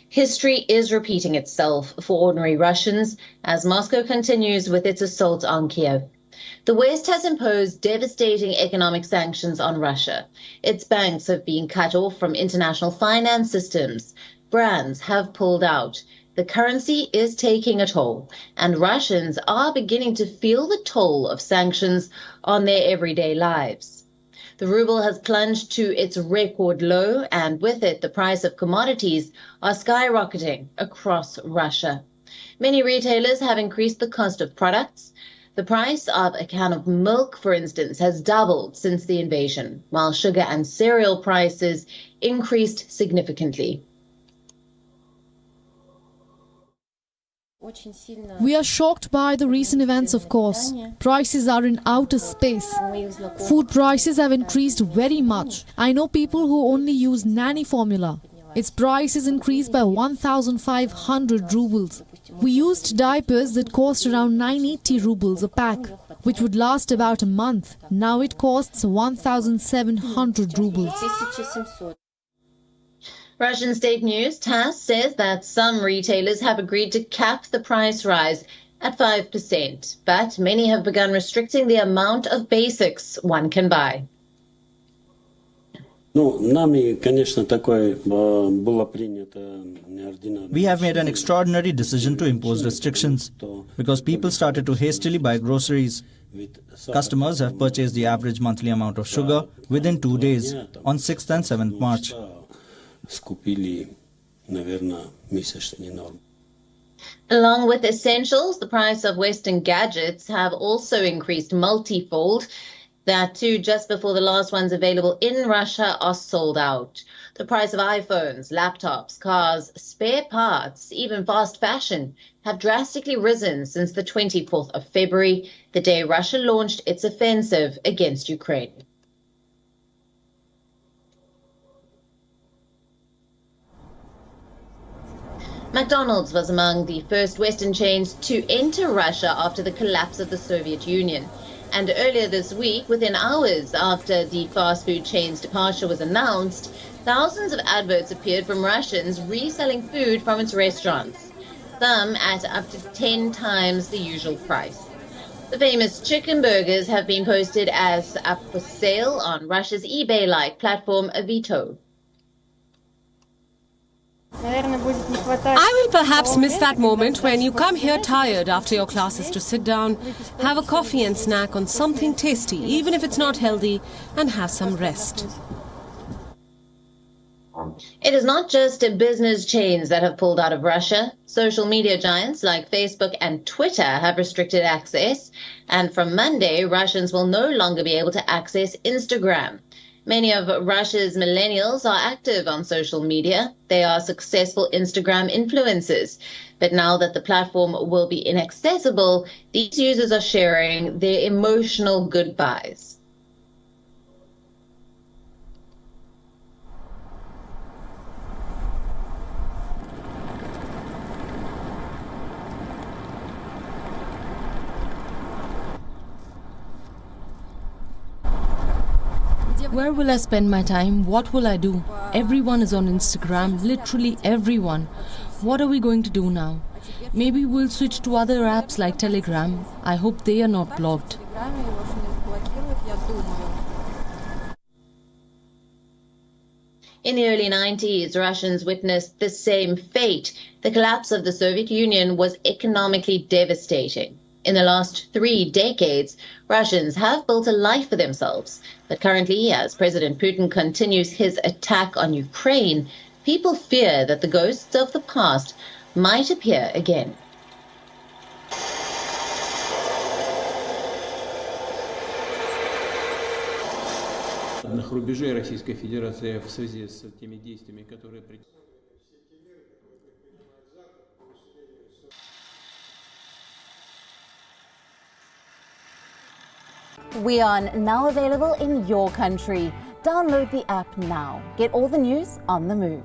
History is repeating itself for ordinary Russians as Moscow continues with its assault on Kiev. The West has imposed devastating economic sanctions on Russia. Its banks have been cut off from international finance systems. Brands have pulled out. The currency is taking a toll, and Russians are beginning to feel the toll of sanctions on their everyday lives. The ruble has plunged to its record low, and with it, the price of commodities are skyrocketing across Russia. Many retailers have increased the cost of products. The price of a can of milk, for instance, has doubled since the invasion, while sugar and cereal prices increased significantly. We are shocked by the recent events, of course. Prices are in outer space. Food prices have increased very much. I know people who only use nanny formula. Its price is increased by 1,500 rubles. We used diapers that cost around 980 rubles a pack, which would last about a month. Now it costs 1,700 rubles. Russian state news TASS says that some retailers have agreed to cap the price rise at 5%, but many have begun restricting the amount of basics one can buy. We have made an extraordinary decision to impose restrictions because people started to hastily buy groceries. Customers have purchased the average monthly amount of sugar within 2 days, on 6th and 7th March. Along with essentials, the price of Western gadgets have also increased multifold. That too, just before the last ones available in Russia are sold out. The price of iPhones, laptops, cars, spare parts, even fast fashion have drastically risen since the 24th of February, the day Russia launched its offensive against Ukraine. McDonald's was among the first Western chains to enter Russia after the collapse of the Soviet Union. And earlier this week, within hours after the fast food chain's departure was announced, thousands of adverts appeared from Russians reselling food from its restaurants, some at up to 10 times the usual price. The famous chicken burgers have been posted as up for sale on Russia's eBay-like platform Avito. I will perhaps miss that moment when you come here tired after your classes to sit down, have a coffee and snack on something tasty, even if it's not healthy, and have some rest. It is not just business chains that have pulled out of Russia. Social media giants like Facebook and Twitter have restricted access, and from Monday, Russians will no longer be able to access Instagram. Many of Russia's millennials are active on social media. They are successful Instagram influencers. But now that the platform will be inaccessible, these users are sharing their emotional goodbyes. Where will I spend my time? What will I do? Everyone is on Instagram, literally everyone. What are we going to do now? Maybe we'll switch to other apps like Telegram. I hope they are not blocked. In the early 90s, Russians witnessed the same fate. The collapse of the Soviet Union was economically devastating. In the last 3 decades, Russians have built a life for themselves. But currently, as President Putin continues his attack on Ukraine, people fear that the ghosts of the past might appear again. На рубеже Российской Федерации в связи с теми действиями, которые... WION, now available in your country. Download the app now. Get all the news on the move.